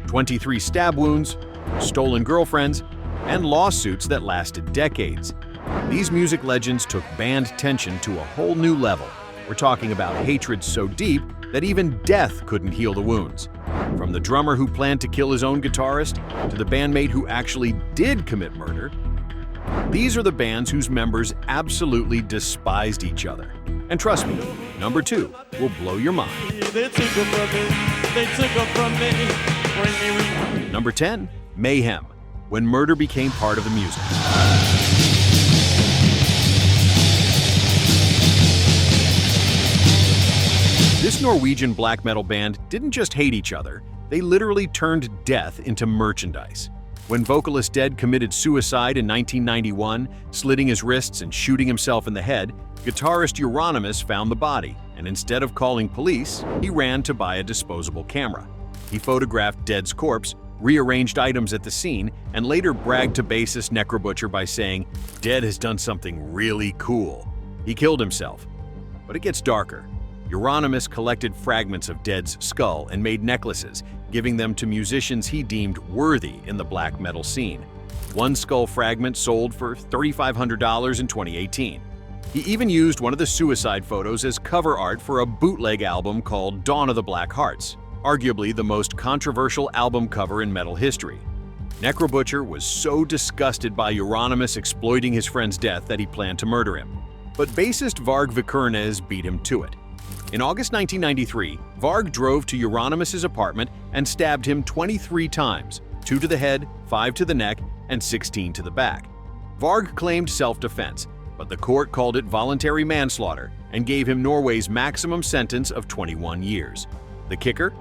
23 stab wounds, stolen girlfriends, and lawsuits that lasted decades. These music legends took band tension to a whole new level. We're talking about hatred so deep that even death couldn't heal the wounds. From the drummer who planned to kill his own guitarist to the bandmate who actually did commit murder, these are the bands whose members absolutely despised each other. And trust me, number 2 will blow your mind. Number 10, Mayhem, when murder became part of the music. This Norwegian black metal band didn't just hate each other, they literally turned death into merchandise. When vocalist Dead committed suicide in 1991, slitting his wrists and shooting himself in the head, guitarist Euronymous found the body, and instead of calling police, he ran to buy a disposable camera. He photographed Dead's corpse, rearranged items at the scene, and later bragged to bassist Necrobutcher by saying, "Dead has done something really cool. He killed himself." But it gets darker. Euronymous collected fragments of Dead's skull and made necklaces, giving them to musicians he deemed worthy in the black metal scene. One skull fragment sold for $3,500 in 2018. He even used one of the suicide photos as cover art for a bootleg album called Dawn of the Black Hearts, arguably the most controversial album cover in metal history. Necrobutcher was so disgusted by Euronymous exploiting his friend's death that he planned to murder him. But bassist Varg Vikernes beat him to it. In August 1993, Varg drove to Euronymous' apartment and stabbed him 23 times, 2 to the head, 5 to the neck, and 16 to the back. Varg claimed self-defense, but the court called it voluntary manslaughter and gave him Norway's maximum sentence of 21 years. The kicker?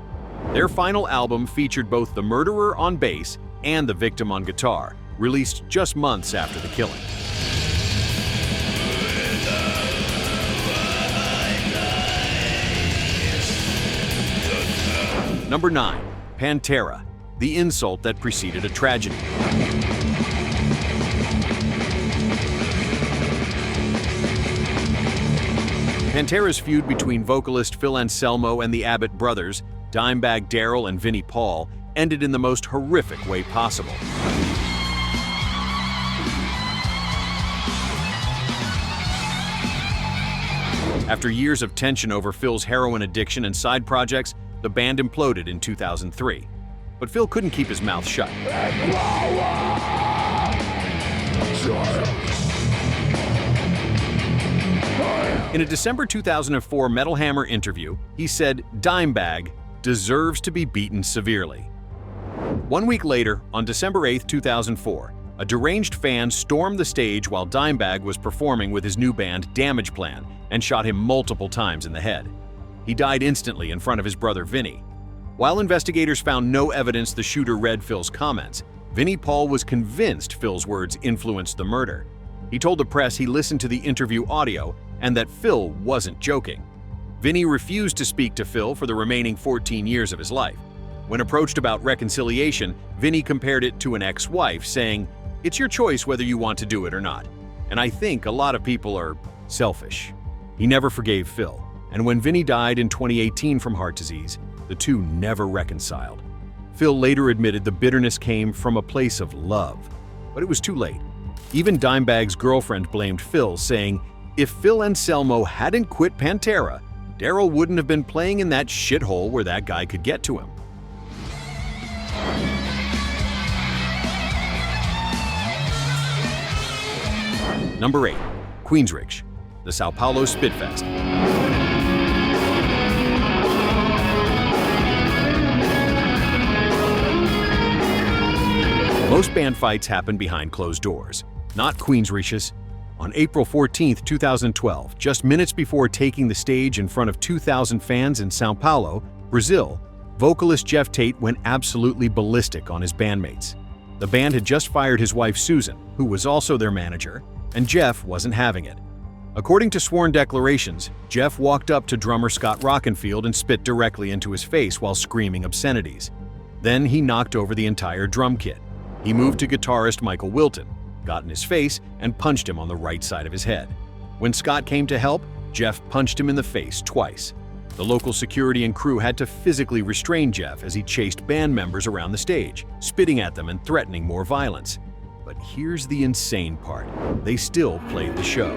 Their final album featured both the murderer on bass and the victim on guitar, released just months after the killing. Number 9, Pantera, the insult that preceded a tragedy. Pantera's feud between vocalist Phil Anselmo and the Abbott brothers, Dimebag Darrell and Vinnie Paul, ended in the most horrific way possible. After years of tension over Phil's heroin addiction and side projects, the band imploded in 2003. But Phil couldn't keep his mouth shut. In a December 2004 Metal Hammer interview, he said Dimebag deserves to be beaten severely. 1 week later, on December 8, 2004, a deranged fan stormed the stage while Dimebag was performing with his new band Damage Plan and shot him multiple times in the head. He died instantly in front of his brother Vinnie. While investigators found no evidence the shooter read Phil's comments, Vinnie Paul was convinced Phil's words influenced the murder. He told the press he listened to the interview audio and that Phil wasn't joking. Vinnie refused to speak to Phil for the remaining 14 years of his life. When approached about reconciliation, Vinnie compared it to an ex-wife, saying, "It's your choice whether you want to do it or not. And I think a lot of people are selfish." He never forgave Phil. And when Vinnie died in 2018 from heart disease, the two never reconciled. Phil later admitted the bitterness came from a place of love, but it was too late. Even Dimebag's girlfriend blamed Phil, saying, "If Phil Anselmo hadn't quit Pantera, Darrell wouldn't have been playing in that shithole where that guy could get to him." Number 8, QUEENSRÄCHE, the Sao Paulo Spitfest. Most band fights happen behind closed doors, not QUEENSRÄCHE's. On April 14, 2012, just minutes before taking the stage in front of 2,000 fans in São Paulo, Brazil, vocalist Jeff Tate went absolutely ballistic on his bandmates. The band had just fired his wife Susan, who was also their manager, and Jeff wasn't having it. According to sworn declarations, Jeff walked up to drummer Scott Rockenfield and spit directly into his face while screaming obscenities. Then he knocked over the entire drum kit. He moved to guitarist Michael Wilton, got in his face, and punched him on the right side of his head. When Scott came to help, Jeff punched him in the face twice. The local security and crew had to physically restrain Jeff as he chased band members around the stage, spitting at them and threatening more violence. But here's the insane part. They still played the show.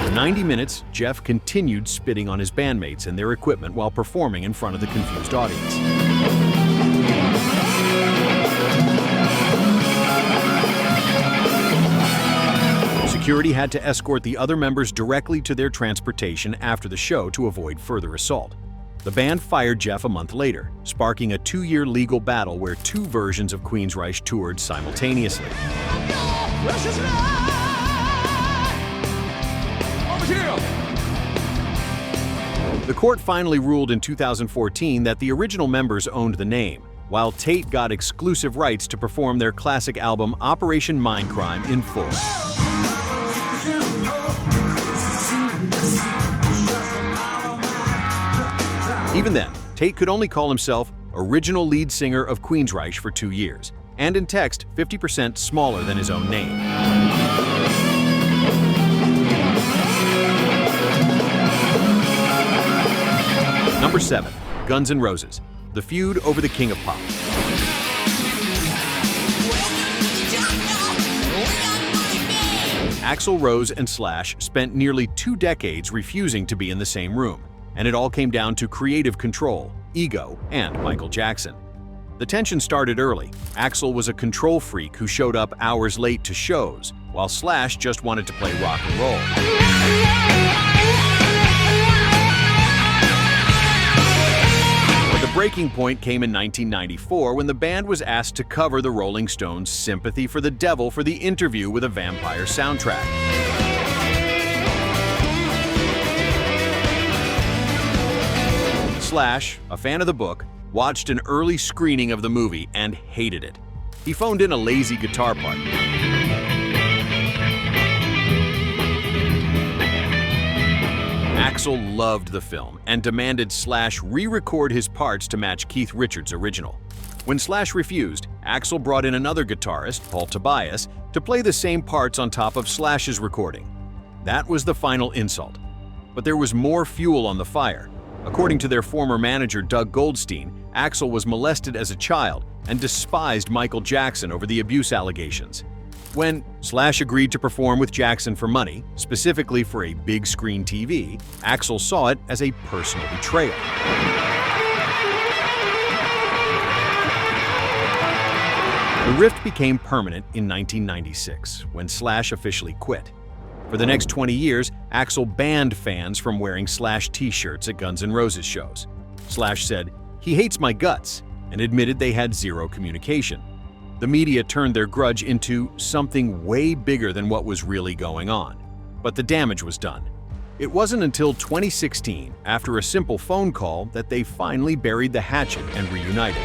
For 90 minutes, Jeff continued spitting on his bandmates and their equipment while performing in front of the confused audience. Security had to escort the other members directly to their transportation after the show to avoid further assault. The band fired Jeff a month later, sparking a 2-year legal battle where 2 versions of QUEENSRÍCHE toured simultaneously. The court finally ruled in 2014 that the original members owned the name, while Tate got exclusive rights to perform their classic album Operation Mindcrime in full. Even then, Tate could only call himself original lead singer of QUEENSRÍCHE for 2 years, and in text 50% smaller than his own name. Number 7. Guns N' Roses, the feud over the King of Pop. Axl Rose and Slash spent nearly 2 decades refusing to be in the same room, and it all came down to creative control, ego, and Michael Jackson. The tension started early. Axl was a control freak who showed up hours late to shows, while Slash just wanted to play rock and roll. But the breaking point came in 1994 when the band was asked to cover the Rolling Stones' Sympathy for the Devil for the Interview with a Vampire soundtrack. Slash, a fan of the book, watched an early screening of the movie and hated it. He phoned in a lazy guitar part. Axl loved the film and demanded Slash re-record his parts to match Keith Richards' original. When Slash refused, Axl brought in another guitarist, Paul Tobias, to play the same parts on top of Slash's recording. That was the final insult. But there was more fuel on the fire. According to their former manager Doug Goldstein, Axl was molested as a child and despised Michael Jackson over the abuse allegations. When Slash agreed to perform with Jackson for money, specifically for a big screen TV, Axl saw it as a personal betrayal. The rift became permanent in 1996, when Slash officially quit. For the next 20 years, Axl banned fans from wearing Slash t-shirts at Guns N' Roses shows. Slash said, "He hates my guts," and admitted they had zero communication. The media turned their grudge into something way bigger than what was really going on. But the damage was done. It wasn't until 2016, after a simple phone call, that they finally buried the hatchet and reunited.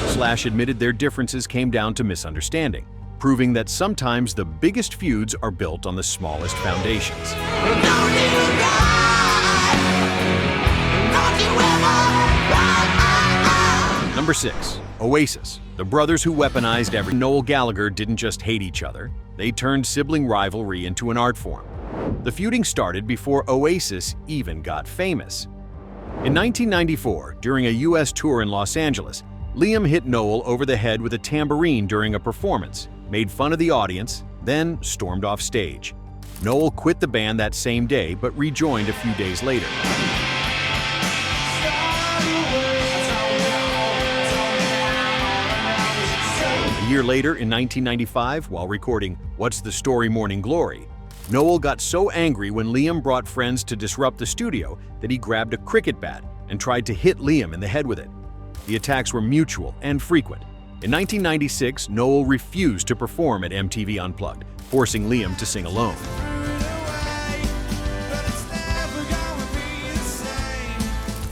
Slash admitted their differences came down to misunderstanding, proving that sometimes the biggest feuds are built on the smallest foundations. Number 6. Oasis, the brothers who weaponized everything. Noel Gallagher didn't just hate each other, they turned sibling rivalry into an art form. The feuding started before Oasis even got famous. In 1994, during a US tour in Los Angeles, Liam hit Noel over the head with a tambourine during a performance, made fun of the audience, then stormed off stage. Noel quit the band that same day but rejoined a few days later. A year later, in 1995, while recording What's the Story Morning Glory, Noel got so angry when Liam brought friends to disrupt the studio that he grabbed a cricket bat and tried to hit Liam in the head with it. The attacks were mutual and frequent. In 1996, Noel refused to perform at MTV Unplugged, forcing Liam to sing alone.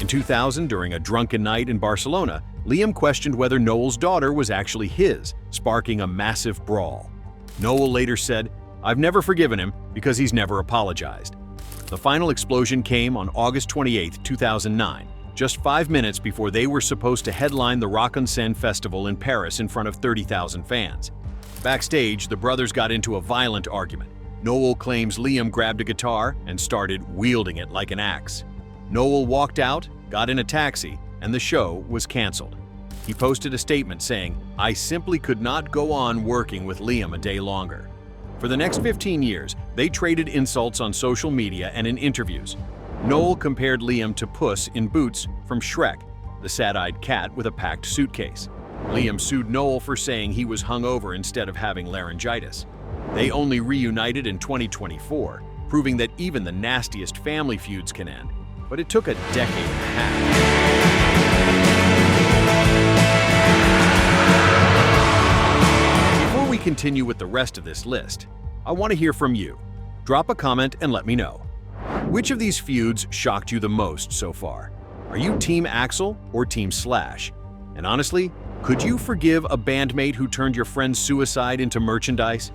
In 2000, during a drunken night in Barcelona, Liam questioned whether Noel's daughter was actually his, sparking a massive brawl. Noel later said, "I've never forgiven him because he's never apologized." The final explosion came on August 28, 2009, just 5 minutes before they were supposed to headline the Rock en Seine festival in Paris in front of 30,000 fans. Backstage, the brothers got into a violent argument. Noel claims Liam grabbed a guitar and started wielding it like an axe. Noel walked out, got in a taxi, and the show was canceled. He posted a statement saying, "I simply could not go on working with Liam a day longer." For the next 15 years, they traded insults on social media and in interviews. Noel compared Liam to Puss in Boots from Shrek, the sad-eyed cat with a packed suitcase. Liam sued Noel for saying he was hungover instead of having laryngitis. They only reunited in 2024, proving that even the nastiest family feuds can end. But it took a decade and a half. Before we continue with the rest of this list, I want to hear from you. Drop a comment and let me know. Which of these feuds shocked you the most so far? Are you Team Axl or Team Slash? And honestly, could you forgive a bandmate who turned your friend's suicide into merchandise?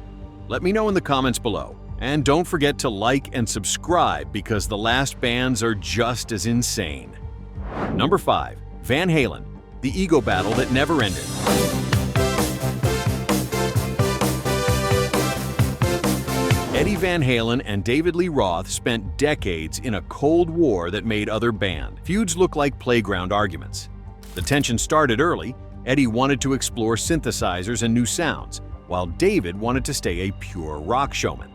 Let me know in the comments below. And don't forget to like and subscribe because the last bands are just as insane. Number 5. Van Halen, the ego battle that never ended. Eddie Van Halen and David Lee Roth spent decades in a cold war that made other band feuds look like playground arguments. The tension started early. Eddie wanted to explore synthesizers and new sounds, while David wanted to stay a pure rock showman.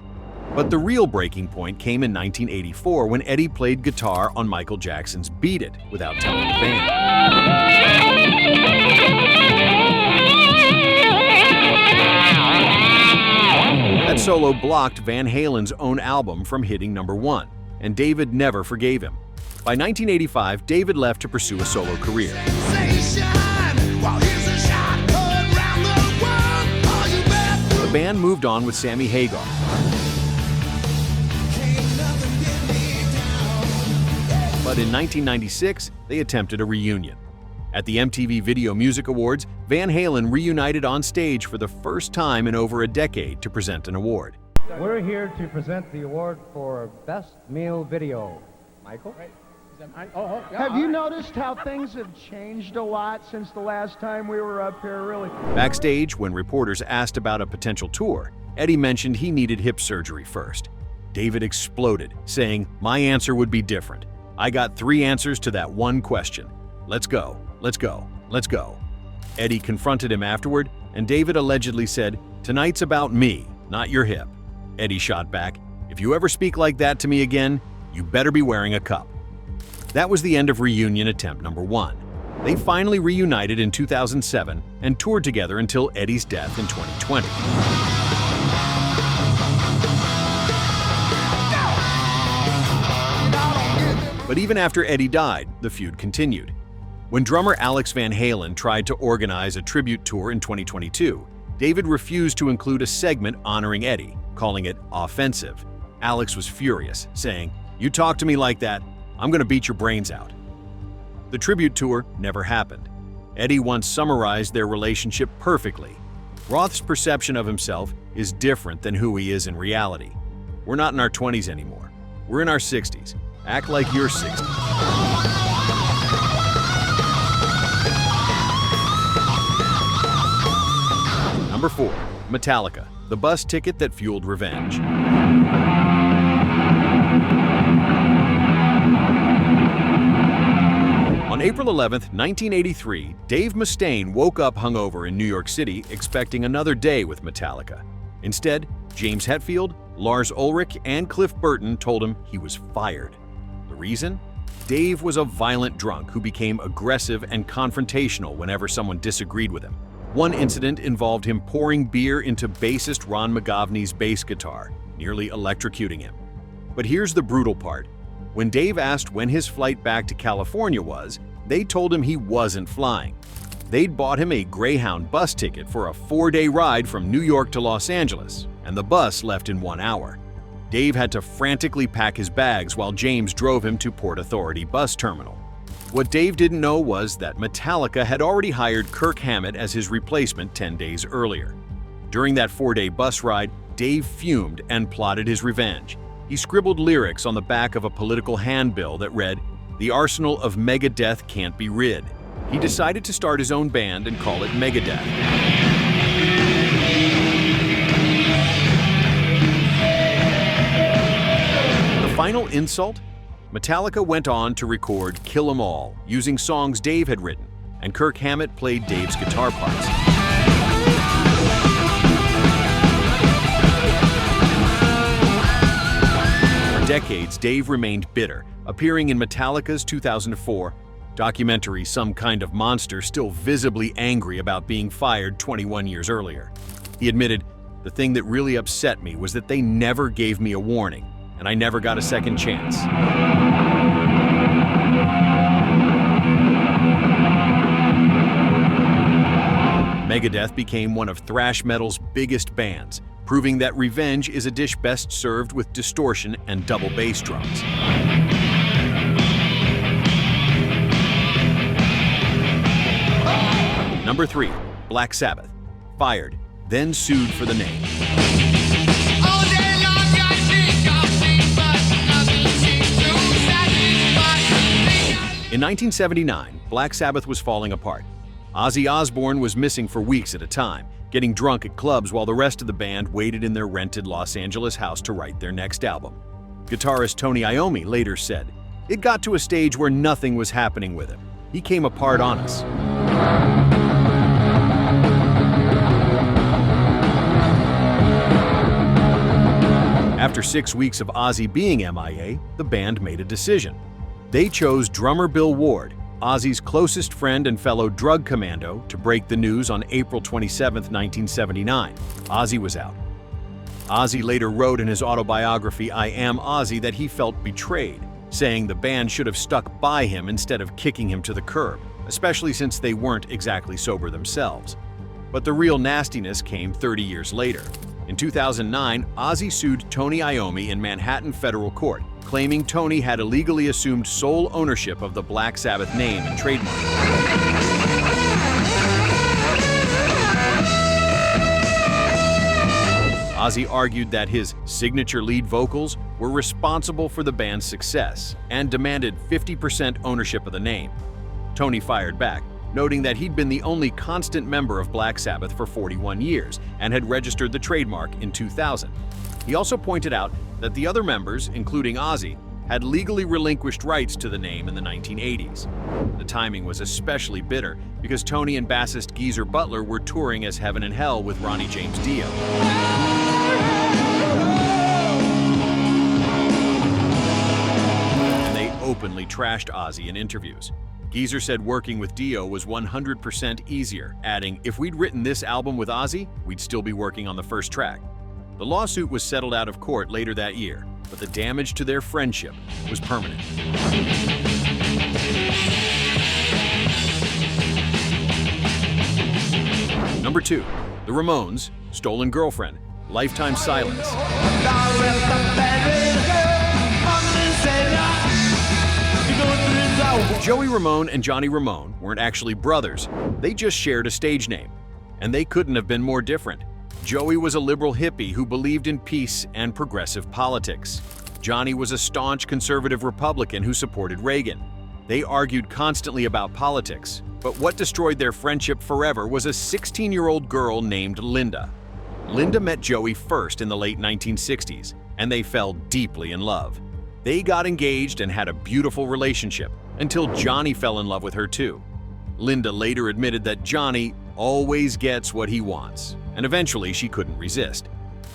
But the real breaking point came in 1984 when Eddie played guitar on Michael Jackson's Beat It without telling the band. That solo blocked Van Halen's own album from hitting #1, and David never forgave him. By 1985, David left to pursue a solo career. The band moved on with Sammy Hagar. But in 1996, they attempted a reunion. At the MTV Video Music Awards, Van Halen reunited on stage for the first time in over a decade to present an award. We're here to present the award for Best Male Video. Michael? Have you noticed how things have changed a lot since the last time we were up here, really? Backstage, when reporters asked about a potential tour, Eddie mentioned he needed hip surgery first. David exploded, saying, "My answer would be different. I got 3 answers to that one question. Let's go, let's go, let's go." Eddie confronted him afterward, and David allegedly said, "Tonight's about me, not your hip." Eddie shot back, "If you ever speak like that to me again, you better be wearing a cup." That was the end of reunion attempt #1. They finally reunited in 2007 and toured together until Eddie's death in 2020. But even after Eddie died, the feud continued. When drummer Alex Van Halen tried to organize a tribute tour in 2022, David refused to include a segment honoring Eddie, calling it offensive. Alex was furious, saying, "You talk to me like that, I'm going to beat your brains out." The tribute tour never happened. Eddie once summarized their relationship perfectly. Roth's perception of himself is different than who he is in reality. We're not in our 20s anymore. We're in our 60s. Act like you're 60. Number 4. Metallica, the bus ticket that fueled revenge. On April 11, 1983, Dave Mustaine woke up hungover in New York City expecting another day with Metallica. Instead, James Hetfield, Lars Ulrich, and Cliff Burton told him he was fired. The reason? Dave was a violent drunk who became aggressive and confrontational whenever someone disagreed with him. One incident involved him pouring beer into bassist Ron McGovney's bass guitar, nearly electrocuting him. But here's the brutal part. When Dave asked when his flight back to California was, they told him he wasn't flying. They'd bought him a Greyhound bus ticket for a 4-day ride from New York to Los Angeles, and the bus left in 1 hour. Dave had to frantically pack his bags while James drove him to Port Authority bus terminal. What Dave didn't know was that Metallica had already hired Kirk Hammett as his replacement 10 days earlier. During that 4-day bus ride, Dave fumed and plotted his revenge. He scribbled lyrics on the back of a political handbill that read, The arsenal of Megadeth can't be rid. He decided to start his own band and call it Megadeth. The final insult? Metallica went on to record Kill 'Em All, using songs Dave had written, and Kirk Hammett played Dave's guitar parts. For decades, Dave remained bitter, appearing in Metallica's 2004 documentary Some Kind of Monster, still visibly angry about being fired 21 years earlier. He admitted, "The thing that really upset me was that they never gave me a warning, and I never got a second chance." Megadeth became one of thrash metal's biggest bands, proving that revenge is a dish best served with distortion and double bass drums. Number 3, Black Sabbath. Fired, then sued for the name. In 1979, Black Sabbath was falling apart. Ozzy Osbourne was missing for weeks at a time, getting drunk at clubs while the rest of the band waited in their rented Los Angeles house to write their next album. Guitarist Tony Iommi later said, "It got to a stage where nothing was happening with him. He came apart on us." After 6 weeks of Ozzy being MIA, the band made a decision. They chose drummer Bill Ward, Ozzy's closest friend and fellow drug commando, to break the news on April 27, 1979. Ozzy was out. Ozzy later wrote in his autobiography, I Am Ozzy, that he felt betrayed, saying the band should have stuck by him instead of kicking him to the curb, especially since they weren't exactly sober themselves. But the real nastiness came 30 years later. In 2009, Ozzy sued Tony Iommi in Manhattan federal court, claiming Tony had illegally assumed sole ownership of the Black Sabbath name and trademark. Ozzy argued that his signature lead vocals were responsible for the band's success and demanded 50% ownership of the name. Tony fired back, noting that he'd been the only constant member of Black Sabbath for 41 years and had registered the trademark in 2000. He also pointed out that the other members, including Ozzy, had legally relinquished rights to the name in the 1980s. The timing was especially bitter because Tony and bassist Geezer Butler were touring as Heaven and Hell with Ronnie James Dio. And they openly trashed Ozzy in interviews. Geezer said working with Dio was 100% easier, adding, "If we'd written this album with Ozzy, we'd still be working on the first track." The lawsuit was settled out of court later that year, but the damage to their friendship was permanent. Number 2, the Ramones, Stolen Girlfriend, Lifetime Silence. Joey Ramone and Johnny Ramone weren't actually brothers, they just shared a stage name. And they couldn't have been more different. Joey was a liberal hippie who believed in peace and progressive politics. Johnny was a staunch conservative Republican who supported Reagan. They argued constantly about politics, but what destroyed their friendship forever was a 16-year-old girl named Linda. Linda met Joey first in the late 1960s, and they fell deeply in love. They got engaged and had a beautiful relationship, until Johnny fell in love with her too. Linda later admitted that Johnny always gets what he wants, and eventually she couldn't resist.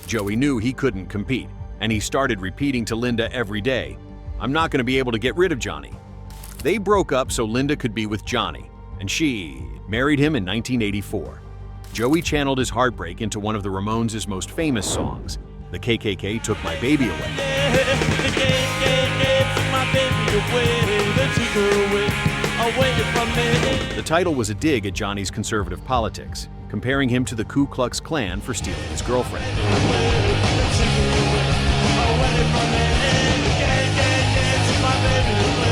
Joey knew he couldn't compete, and he started repeating to Linda every day, "I'm not going to be able to get rid of Johnny." They broke up so Linda could be with Johnny, and she married him in 1984. Joey channeled his heartbreak into one of the Ramones' most famous songs, "The KKK Took My Baby Away." The title was a dig at Johnny's conservative politics, comparing him to the Ku Klux Klan for stealing his girlfriend.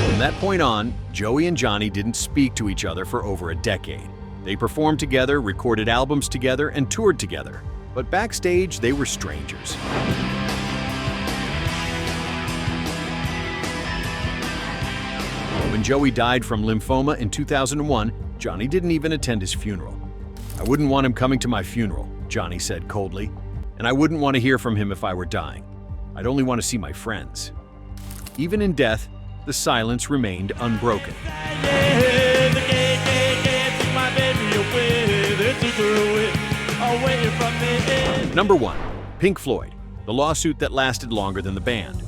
From that point on, Joey and Johnny didn't speak to each other for over a decade. They performed together, recorded albums together, and toured together. But backstage, they were strangers. When Joey died from lymphoma in 2001, Johnny didn't even attend his funeral. "I wouldn't want him coming to my funeral," Johnny said coldly, "and I wouldn't want to hear from him if I were dying. I'd only want to see my friends." Even in death, the silence remained unbroken. Number 1. Pink Floyd, the lawsuit that lasted longer than the band.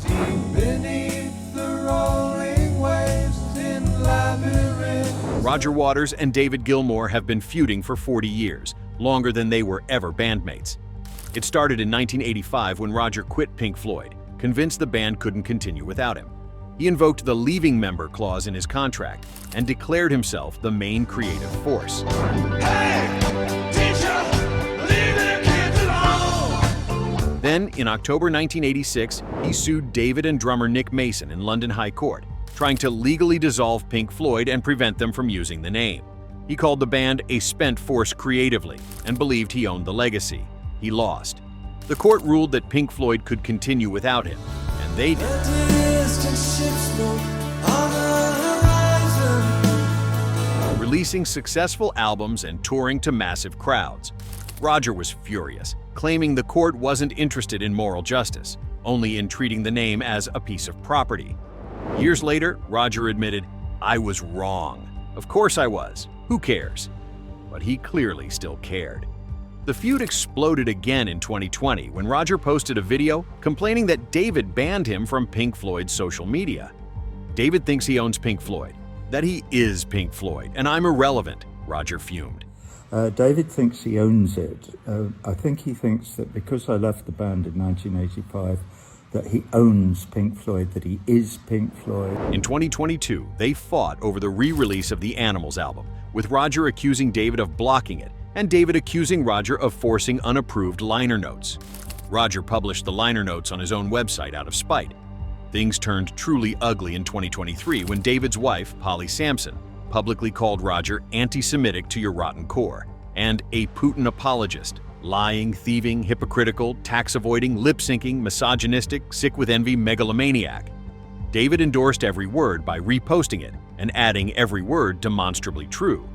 Roger Waters and David Gilmour have been feuding for 40 years, longer than they were ever bandmates. It started in 1985 when Roger quit Pink Floyd, convinced the band couldn't continue without him. He invoked the leaving member clause in his contract and declared himself the main creative force. Then, in October 1986, he sued David and drummer Nick Mason in London High Court, trying to legally dissolve Pink Floyd and prevent them from using the name. He called the band a spent force creatively and believed he owned the legacy. He lost. The court ruled that Pink Floyd could continue without him, and they did. Releasing successful albums and touring to massive crowds. Roger was furious, claiming the court wasn't interested in moral justice, only in treating the name as a piece of property. Years later, Roger admitted, "I was wrong. Of course I was. Who cares?" But he clearly still cared. The feud exploded again in 2020 when Roger posted a video complaining that David banned him from Pink Floyd's social media. "David thinks he owns Pink Floyd, that he is Pink Floyd, and I'm irrelevant," Roger fumed. David thinks he owns it. I think he thinks that because I left the band in 1985, that he owns Pink Floyd, that he is Pink Floyd. In 2022, they fought over the re-release of the Animals album, with Roger accusing David of blocking it, and David accusing Roger of forcing unapproved liner notes. Roger published the liner notes on his own website out of spite. Things turned truly ugly in 2023 when David's wife, Polly Sampson, publicly called Roger anti-Semitic to your rotten core and a Putin apologist, lying, thieving, hypocritical, tax-avoiding, lip-syncing, misogynistic, sick with envy megalomaniac. David endorsed every word by reposting it and adding every word demonstrably true.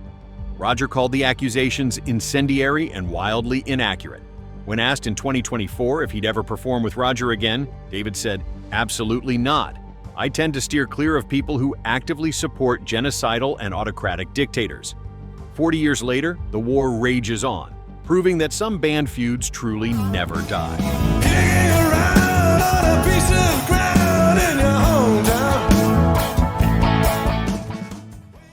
Roger called the accusations incendiary and wildly inaccurate. When asked in 2024 if he'd ever perform with Roger again, David said, "Absolutely not. I tend to steer clear of people who actively support genocidal and autocratic dictators." 40 years later, the war rages on, proving that some band feuds truly never die.